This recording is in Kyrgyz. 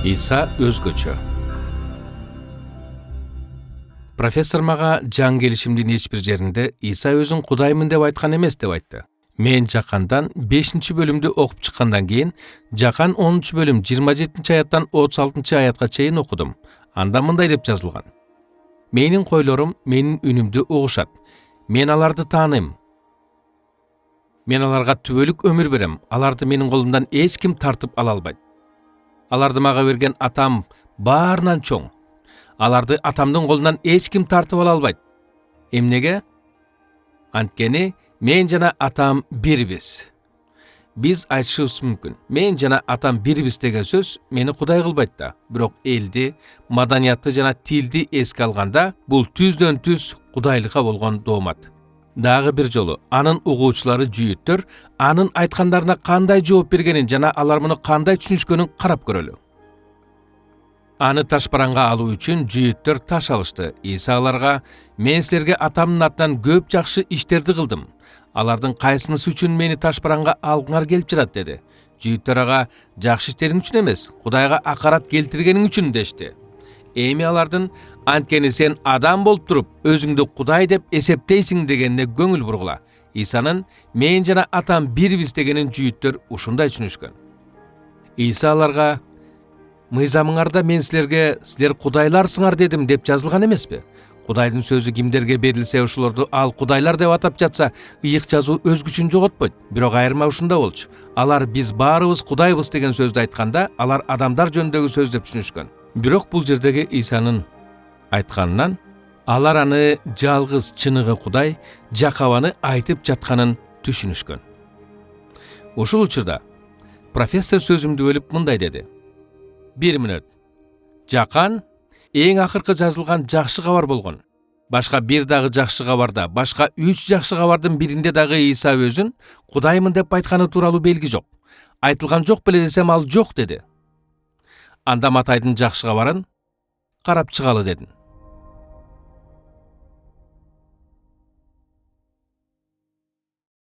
İsa özgöçö. Professor maga жан келишимдин эч бир жеринде İsa өзүн Кудаймын деп айткан эмес деп айтты. Мен Жакандан 5-бөлүмдү окуп чыккандан кийин Жакан 10-бөлүм 27-аяттан 36-аятка чейин окудум. Анда мындай деп жазылган: Менин койлорум менин үнүмдү угушат. Мен аларды тааныйм. Мен аларга түбөлүк өмүр берем. Аларды менин колумдан эч ким тартып ала албайт. Аларды мага берген атам баарынан чоң. Аларды атамдын колунан эч ким тартып ала албайт. Эмнеге? Анткени мен жана атам бирбиз. Биз айтышыбыз мүмкүн. Мен жана атам бирбиз деген сөз мени Кудай кылбайт да. Бирок элди, маданиятты жана тилди эске алганда, бул түздөн түз Кудайлыкка болгон доомат. Дагы бир жолу анын угуучулары жүйүттөр анын айткандарына кандай жооп бергенин жана алар муну кандай түшүнүшкөнүн карап көрөлү. Аны ташбаранга алуу үчүн жүйүттөр таш алышты. İsa аларга: "Мен силерге атамдын атынан көп жакшы иштерди кылдым. Алардын кайсынысы үчүн мени ташбаранга алгыңар келип жатат?" деди. Жүйүттөр ага: "Жакшы иштериң үчүн эмес, Кудайга акарат келтиргениң үчүн" дешти. Эми алардын: "Анткени сен адам болуп туруп, өзүңдү Кудай деп эсептейсиң" дегенине көңүл бургула. İsa'нын "Мен жана атам бирбиз" дегенин жүйүттөр ушундай түшүнүшкөн. İsa аларга: "Мыйзамыңарда мен силер кудайларсыңар дедим" деп жазылган эмеспи? Кудайдын сөзү кимдерге берилсе, ошолорду ал кудайлар деп атап жатса, ыйык жазуу өз күчүн жоготпойт. Бирок айырма ушунда болчу. Алар биз баарыбыз кудайбыз деген сөздү айтканда, алар адамдар жөнүндөгү сөз деп түшүнүшкөн. Бирок бул жердеги İsa'нын айтканынан алар аны жалгыз чыныгы Кудай Жакаваны айтып жатканын түшүнүшкөн. Ушул учурда профессор сөзүмдү бөлүп мындай деди: "1 мүнөт. Жакан эң акыркы жазылган жакшы кабар болгон. Башка бир дагы жакшы кабарда, башка 3 жакшы кабардын биринде дагы İsa өзүн Кудаймын деп айтканы тууралуу белги жок. Айтылган жок беле десем ал жок" деди. "Анда Матайдын жакшы кабарын карап чыгалы" дедим.